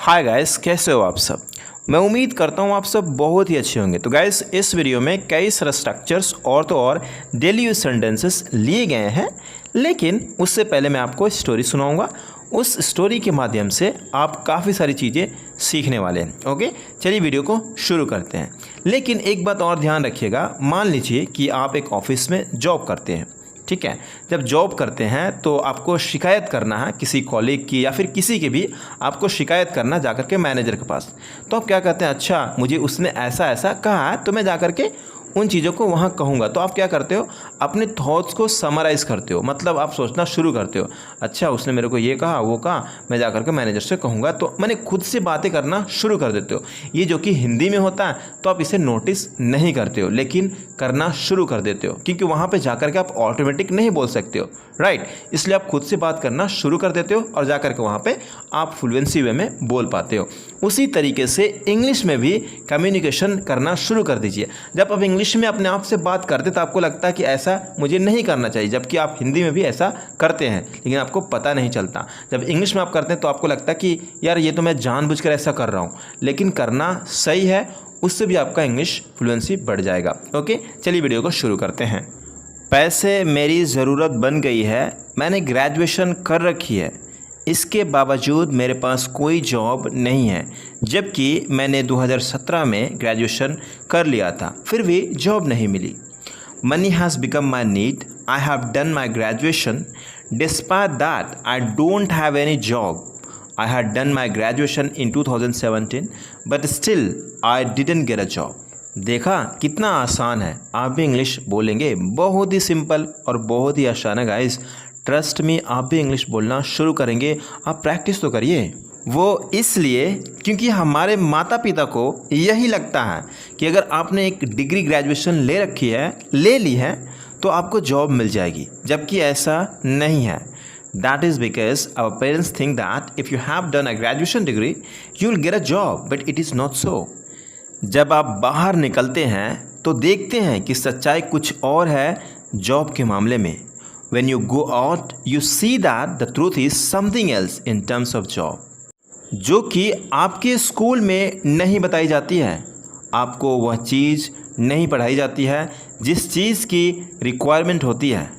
Hi guys, कैसे हो आप सब। मैं उम्मीद करता हूँ आप सब बहुत ही अच्छे होंगे। तो गाइस, इस वीडियो में कई सारे स्ट्रक्चर्स और तो और डेली यूज सेंटेंसेस लिए गए हैं, लेकिन उससे पहले मैं आपको स्टोरी सुनाऊंगा। उस स्टोरी के माध्यम से आप काफ़ी सारी चीज़ें सीखने वाले हैं। ओके, चलिए वीडियो को शुरू करते हैं। लेकिन एक बात और ध्यान रखिएगा, मान लीजिए कि आप एक ऑफिस में जॉब करते हैं, ठीक है। जब जॉब करते हैं तो आपको शिकायत करना है किसी कॉलीग की या फिर किसी की भी, आपको शिकायत करना जाकर के मैनेजर के पास। तो आप क्या कहते हैं, अच्छा मुझे उसने ऐसा ऐसा कहा है तो मैं जाकर के उन चीज़ों को वहाँ कहूँगा। तो आप क्या करते हो, अपने थॉट्स को समराइज़ करते हो, मतलब आप सोचना शुरू करते हो, अच्छा उसने मेरे को ये कहा वो कहा, मैं जाकर के मैनेजर से कहूँगा। तो मैंने खुद से बातें करना शुरू कर देते हो। ये जो कि हिंदी में होता है तो आप इसे नोटिस नहीं करते हो, लेकिन करना शुरू कर देते हो, क्योंकि वहाँ पे जाकर के आप ऑटोमेटिक नहीं बोल सकते हो, राइट। इसलिए आप खुद से बात करना शुरू कर देते हो और जाकर के वहाँ पे आप फ्लुएंसी वे में बोल पाते हो। उसी तरीके से इंग्लिश में भी कम्युनिकेशन करना शुरू कर दीजिए। जब आप इंग्लिश में अपने आप से बात करते तो आपको लगता है कि ऐसा मुझे नहीं करना चाहिए, जबकि आप हिंदी में भी ऐसा करते हैं, लेकिन आपको पता नहीं चलता। जब इंग्लिश में आप करते हैं तो आपको लगता है कि यार ये तो मैं जानबूझकर ऐसा कर रहा हूँ, लेकिन करना सही है, उससे भी आपका इंग्लिश फ्लुएंसी बढ़ जाएगा। ओके, चलिए वीडियो को शुरू करते हैं। पैसे मेरी ज़रूरत बन गई है, मैंने ग्रेजुएशन कर रखी है, इसके बावजूद मेरे पास कोई जॉब नहीं है, जबकि मैंने 2017 में ग्रेजुएशन कर लिया था, फिर भी जॉब नहीं मिली। Money has become my need, I have done my graduation, despite that I don't have any job. I had done my graduation in 2017, but still I didn't get a job. देखा कितना आसान है, आप भी English बोलेंगे, बहुत ही simple और बहुत ही आसान है गाइस। ट्रस्ट मी, आप भी इंग्लिश बोलना शुरू करेंगे। आप प्रैक्टिस तो करिए। वो इसलिए क्योंकि हमारे माता पिता को यही लगता है कि अगर आपने एक डिग्री ग्रेजुएशन ले ली है तो आपको जॉब मिल जाएगी, जबकि ऐसा नहीं है। That is because our parents think that if you have done a graduation degree, you will get a job, but it is not so. जब आप बाहर निकलते हैं तो देखते हैं कि सच्चाई कुछ और है जॉब के मामले में। When you go out, you see that the truth is something else in terms of job. जो कि आपके स्कूल में नहीं बताई जाती है। आपको वह चीज़ नहीं पढ़ाई जाती है जिस चीज़ की रिक्वायरमेंट होती है,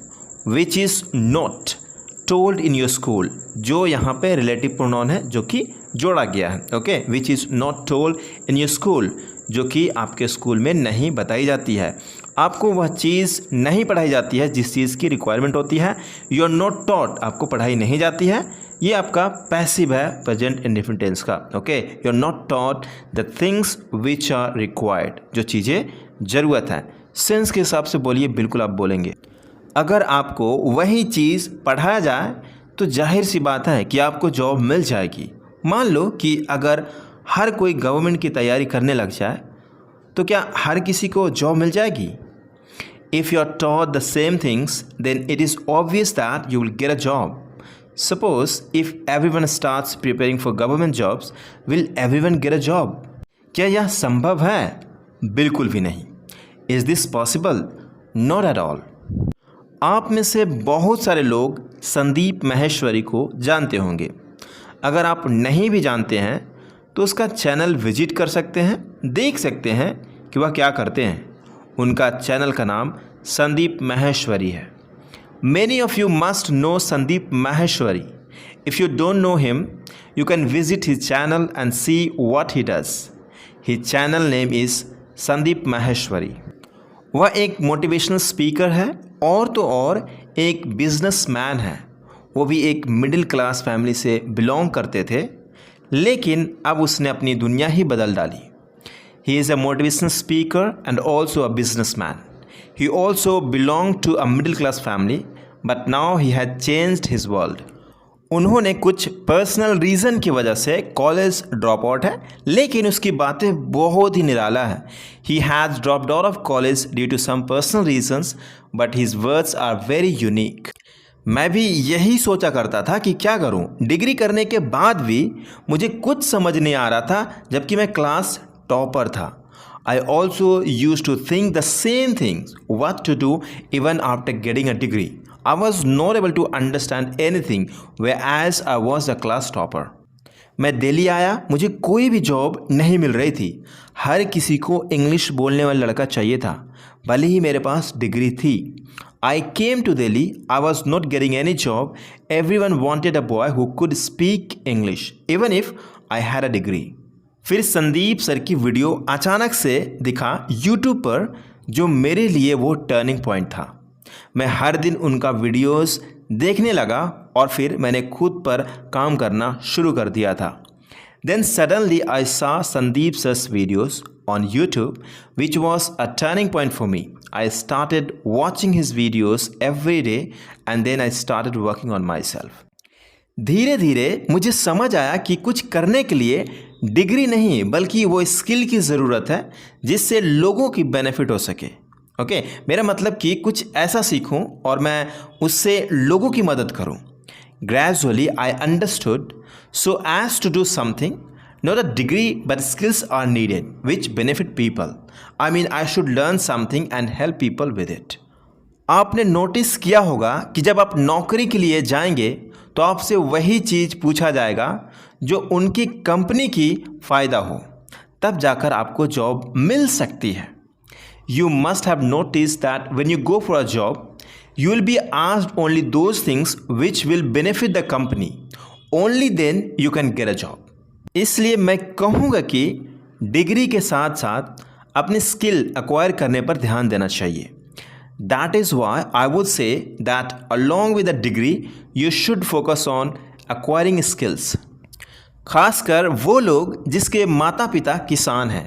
which is not told in your school. जो यहाँ पे रिलेटिव प्रोनाउन है जो कि जोड़ा गया है, okay, which is not told in your school, जो कि आपके स्कूल में नहीं बताई जाती है। आपको वह चीज़ नहीं पढ़ाई जाती है जिस चीज़ की रिक्वायरमेंट होती है। यू आर नॉट टॉट, आपको पढ़ाई नहीं जाती है। ये आपका पैसिव है प्रेजेंट इंडेफिनिट टेंस का, okay. You are not taught the things which are required, जो चीज़ें ज़रूरत है। सेंस के हिसाब से बोलिए, बिल्कुल आप बोलेंगे। अगर आपको वही चीज़ पढ़ाया जाए तो जाहिर सी बात है कि आपको जॉब मिल जाएगी। मान लो कि अगर हर कोई गवर्नमेंट की तैयारी करने लग जाए तो क्या हर किसी को जॉब मिल जाएगी? If you are taught the same things then it is obvious that you will get a job. Suppose if everyone starts preparing for government jobs, will everyone get a job? क्या यह संभव है? बिल्कुल भी नहीं। Is this possible? Not at all. आप में से बहुत सारे लोग संदीप माहेश्वरी को जानते होंगे। अगर आप नहीं भी जानते हैं तो उसका चैनल विजिट कर सकते हैं, देख सकते हैं कि वह क्या करते हैं। उनका चैनल का नाम संदीप माहेश्वरी है। Many of you must know Sandeep Maheshwari. If you don't know him, you can visit his channel and see what he does. His channel name is Sandeep Maheshwari. वह एक मोटिवेशनल स्पीकर है और तो और एक बिजनेसमैन है। वो भी एक मिडिल क्लास फैमिली से बिलोंग करते थे, लेकिन अब उसने अपनी दुनिया ही बदल डाली। He is a motivational speaker and also a businessman. He also belong to a middle class family, but now he has changed his world. उन्होंने कुछ पर्सनल रीज़न की वजह से कॉलेज ड्रॉप आउट है, लेकिन उसकी बातें बहुत ही निराला है। He has dropped out of college due to some personal reasons, but his words are very unique. मैं भी यही सोचा करता था कि क्या करूं, डिग्री करने के बाद भी मुझे कुछ समझ नहीं आ रहा था, जबकि मैं क्लास टॉपर था। I also used to think the same things, what to do even after getting a degree. I was not able to understand anything, whereas I was a class topper. मैं दिल्ली आया, मुझे कोई भी job नहीं मिल रही थी। हर किसी को इंग्लिश बोलने वाला लड़का चाहिए था, भले ही मेरे पास डिग्री थी। I came to Delhi, I was not getting any job, everyone wanted a boy who could speak English even if I had a degree. फिर संदीप सर की वीडियो अचानक से दिखा यूट्यूब पर, जो मेरे लिए वो टर्निंग पॉइंट था। मैं हर दिन उनका वीडियोस देखने लगा और फिर मैंने खुद पर काम करना शुरू कर दिया था। Then suddenly I saw Sandeep sir's videos on YouTube, which was a turning point for me. I started watching his videos every day and then I started working on myself. धीरे धीरे मुझे समझ आया कि कुछ करने के लिए डिग्री नहीं बल्कि वो स्किल की ज़रूरत है जिससे लोगों की बेनिफिट हो सके। ओके, मेरा मतलब कि कुछ ऐसा सीखूं और मैं उससे लोगों की मदद करूं। Gradually I understood, so as to do something, not a degree but skills are needed which benefit people. I mean I should learn something and help people with it. आपने नोटिस किया होगा कि जब आप नौकरी के लिए जाएंगे तो आपसे वही चीज़ पूछा जाएगा जो उनकी कंपनी की फ़ायदा हो, तब जाकर आपको जॉब मिल सकती है। You must have noticed that when you go for a job, you will be asked only those things which will benefit the company. Only then you can get a job. इसलिए मैं कहूँगा कि degree के साथ साथ अपनी skill acquire करने पर ध्यान देना चाहिए। That is why I would say that along with a degree, you should focus on acquiring skills. खासकर वो लोग जिसके माता पिता किसान हैं।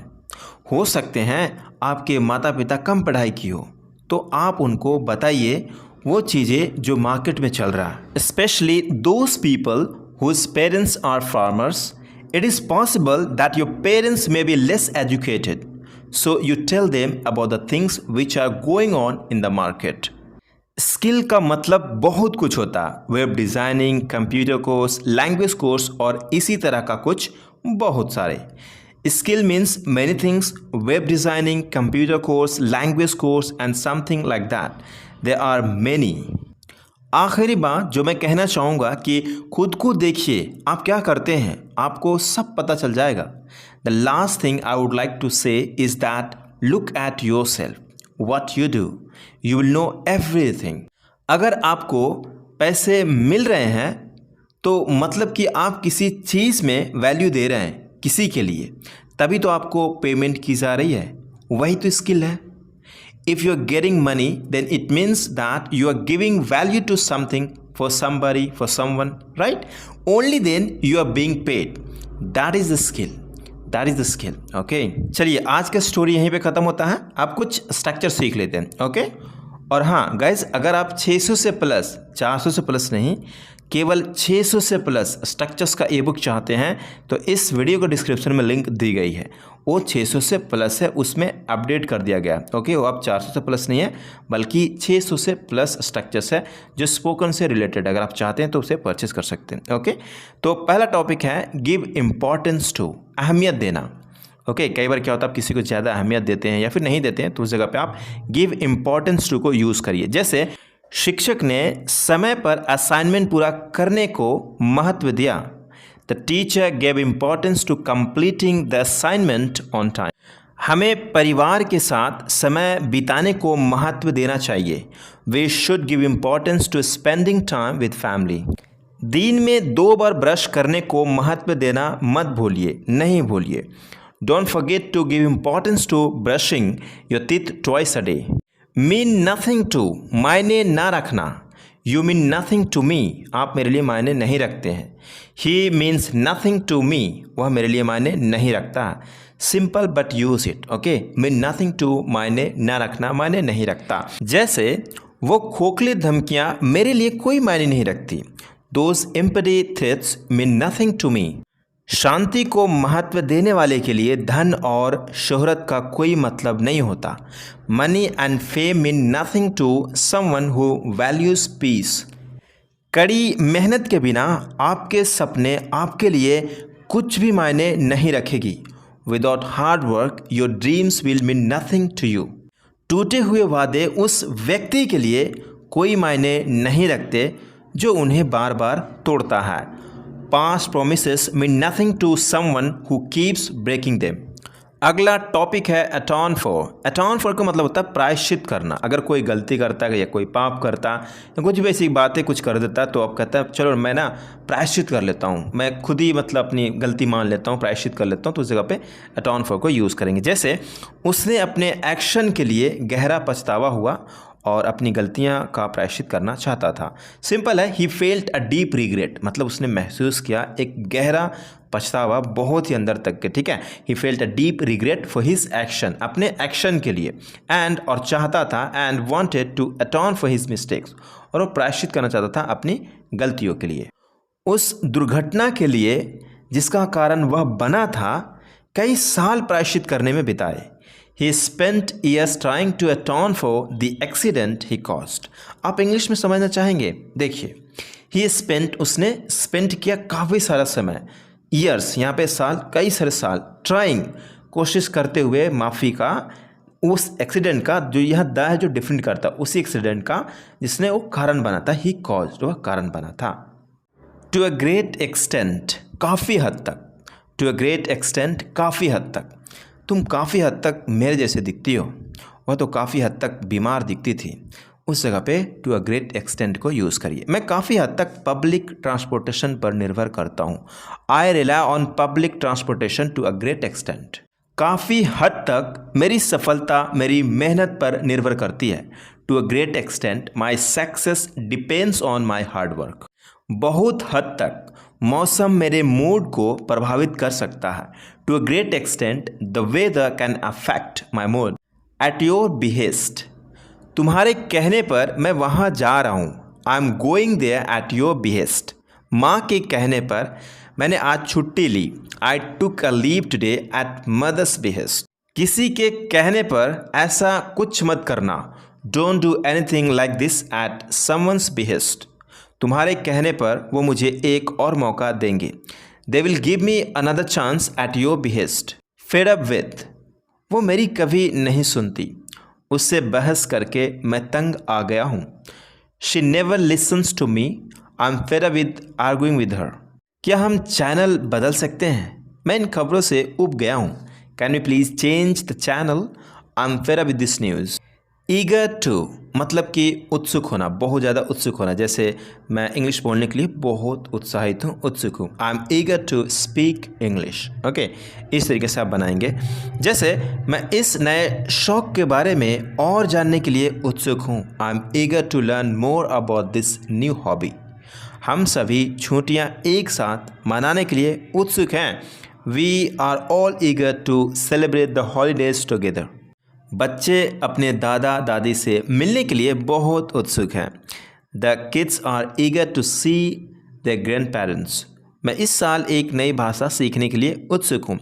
हो सकते हैं आपके माता पिता कम पढ़ाई की हो, तो आप उनको बताइए वो चीज़ें जो मार्केट में चल रहा है। Specially those people whose parents are farmers, it is possible that your parents may be less educated, so you tell them about the things which are going on in the market. Skill का मतलब बहुत कुछ होता है, web designing, computer course, language course और इसी तरह का कुछ बहुत सारे। Skill means many things: web designing, computer course, language course and something like that. There are many. आखिरी बात जो मैं कहना चाहूँगा कि खुद को देखिए आप क्या करते हैं, आपको सब पता चल जाएगा। The last thing I would like to say is that look at yourself, what you do. You will know everything. अगर आपको पैसे मिल रहे हैं तो मतलब कि आप किसी चीज़ में वैल्यू दे रहे हैं किसी के लिए, तभी तो आपको पेमेंट की जा रही है, वही तो स्किल है। If you are getting money then it means that you are giving value to something for somebody, for someone, right? Only then you are being paid. That is the skill, that is the skill. Okay, चलिए आज का story यहीं पे ख़त्म होता है। आप कुछ स्ट्रक्चर सीख लेते हैं। ओके, और हाँ गाइज, अगर आप 600 से प्लस, 400 से प्लस नहीं, केवल 600 से प्लस स्ट्रक्चर्स का ई बुक चाहते हैं तो इस वीडियो को डिस्क्रिप्शन में लिंक दी गई है। वो 600 से प्लस है, उसमें अपडेट कर दिया गया। ओके, वो अब 400 से प्लस नहीं है बल्कि 600 से प्लस स्ट्रक्चर्स है जो स्पोकन से रिलेटेड। अगर आप चाहते हैं तो उसे परचेस कर सकते हैं। ओके, तो पहला टॉपिक है गिव इम्पॉर्टेंस टू, अहमियत देना। ओके, कई बार क्या होता है आप किसी को ज़्यादा अहमियत देते हैं या फिर नहीं देते हैं, तो उस जगह पे आप गिव इम्पॉर्टेंस टू को यूज़ करिए। जैसे शिक्षक ने समय पर असाइनमेंट पूरा करने को महत्व दिया। The teacher gave importance to completing the assignment on time. हमें परिवार के साथ समय बिताने को महत्व देना चाहिए। We should give importance to spending time with family. दिन में 2 बार ब्रश करने को महत्व देना मत भूलिए, नहीं भूलिए। Don't forget to give importance to brushing your teeth twice a day. Mean nothing to, मायने ना रखना। You mean nothing to me, आप मेरे लिए मायने नहीं रखते हैं। He means nothing to me, वह मेरे लिए मायने नहीं रखता। Simple but use it. Okay, mean nothing to, मायने ना रखना, मायने नहीं रखता। जैसे वो खोखले धमकियाँ मेरे लिए कोई मायने नहीं रखती। Those empty threats mean nothing to me. शांति को महत्व देने वाले के लिए धन और शोहरत का कोई मतलब नहीं होता। Money and fame mean nothing to someone who values peace. कड़ी मेहनत के बिना आपके सपने आपके लिए कुछ भी मायने नहीं रखेगी। Without hard work your dreams will mean nothing to you. टूटे हुए वादे उस व्यक्ति के लिए कोई मायने नहीं रखते जो उन्हें बार बार तोड़ता है। Past promises mean nothing to someone who keeps breaking them. अगला टॉपिक है अटॉन फॉर। अटॉन फॉर का मतलब होता है प्रायश्चित करना। अगर कोई गलती करता है या कोई पाप करता या कुछ भी ऐसी बातें कुछ कर देता है तो आप कहता है चलो मैं ना प्रायश्चित कर लेता हूँ, मैं खुद ही मतलब अपनी गलती मान लेता हूँ, प्रायश्चित कर लेता हूँ, तो उस जगह पे अटॉन फॉर को यूज़ करेंगे। जैसे उसने अपने एक्शन के लिए गहरा पछतावा हुआ और अपनी गलतियां का प्रायश्चित करना चाहता था। सिंपल है, he felt a deep regret, मतलब उसने महसूस किया एक गहरा पछतावा बहुत ही अंदर तक के, ठीक है। He felt a deep regret for his action, अपने एक्शन के लिए, एंड और चाहता था, and wanted to atone for his mistakes, और वो प्रायश्चित करना चाहता था अपनी गलतियों के लिए। उस दुर्घटना के लिए जिसका कारण वह बना था कई साल प्रायश्चित करने में बिताए। He spent years trying to atone for the accident he caused. आप इंग्लिश में समझना चाहेंगे, देखिए he spent, उसने spent किया काफ़ी सारा समय, years यहाँ पे साल, कई सारे साल, trying कोशिश करते हुए माफ़ी का उस एक्सीडेंट का, जो यह द है जो डिफरेंट करता, उसी एक्सीडेंट का जिसने वो कारण बना था, he caused, वह कारण बना था। To a great extent, काफ़ी हद तक, to a great extent, काफ़ी हद तक, तुम काफ़ी हद तक मेरे जैसे दिखती हो, वह तो काफ़ी हद तक बीमार दिखती थी, उस जगह पे टू अ ग्रेट एक्सटेंट को यूज़ करिए। मैं काफ़ी हद तक पब्लिक ट्रांसपोर्टेशन पर निर्भर करता हूँ। I rely on public transportation to a great extent. काफ़ी हद तक मेरी सफलता मेरी मेहनत पर निर्भर करती है। To a great extent my success depends on my hard work. बहुत हद तक मौसम मेरे मूड को प्रभावित कर सकता है। To a great extent the weather can affect my mood at your behest. तुम्हारे कहने पर मैं वहाँ जा रहा हूँ। I am going there at your behest. माँ के कहने पर मैंने आज छुट्टी ली। I took a leave today at mother's behest. किसी के कहने पर ऐसा कुछ मत करना। Don't do anything like this at someone's behest. तुम्हारे कहने पर वो मुझे एक और मौका देंगे। They will give me another chance at your behest. Fed up with, वो मेरी कभी नहीं सुनती, उससे बहस करके मैं तंग आ गया हूँ। She never listens to me, I am fed up with arguing with her. क्या हम चैनल बदल सकते हैं? मैं इन खबरों से उब गया हूँ। Can we please change the channel? I am fed up with this news. Eager to मतलब कि उत्सुक होना, बहुत ज़्यादा उत्सुक होना। जैसे मैं इंग्लिश बोलने के लिए बहुत उत्साहित हूँ, उत्सुक हूँ। I am eager to speak English. Okay, इस तरीके से आप बनाएंगे। जैसे मैं इस नए शौक़ के बारे में और जानने के लिए उत्सुक हूँ। I am eager to learn more about this new hobby. हम सभी छुट्टियाँ एक साथ मनाने के लिए उत्सुक हैं। We are all eager to celebrate the holidays together. बच्चे अपने दादा दादी से मिलने के लिए बहुत उत्सुक हैं। The kids are eager to see the grandparents. मैं इस साल एक नई भाषा सीखने के लिए उत्सुक हूँ।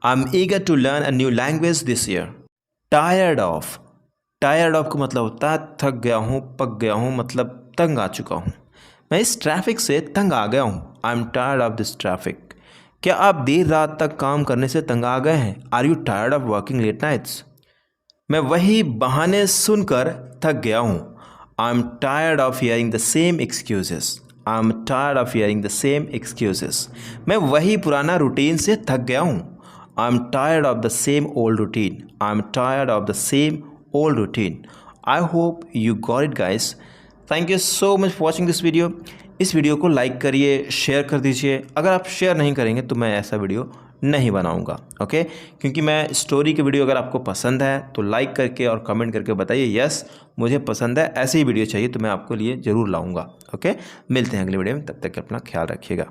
I am eager to learn a new language this year. Tired of, tired of का मतलब होता है थक गया हूँ, पक गया हूँ, मतलब तंग आ चुका हूँ। मैं इस ट्रैफिक से तंग आ गया हूँ। I am tired of this traffic. क्या आप देर रात तक काम करने से तंग आ गए हैं? Are you tired of working late nights? मैं वही बहाने सुनकर थक गया हूँ। I am tired of hearing the same excuses. I am tired of hearing the same excuses. मैं वही पुराना रूटीन से थक गया हूँ। I am tired of the same old routine. I am tired of the same old routine. I hope you got it guys. Thank you so much for watching this video. इस video को like करिए, share कर दीजिए। अगर आप share नहीं करेंगे तो मैं ऐसा वीडियो नहीं बनाऊंगा, ओके। क्योंकि मैं स्टोरी की वीडियो अगर आपको पसंद है तो लाइक करके और कमेंट करके बताइए यस मुझे पसंद है, ऐसी ही वीडियो चाहिए, तो मैं आपको लिए ज़रूर लाऊंगा, ओके। मिलते हैं अगले वीडियो में, तब तक अपना ख्याल रखिएगा।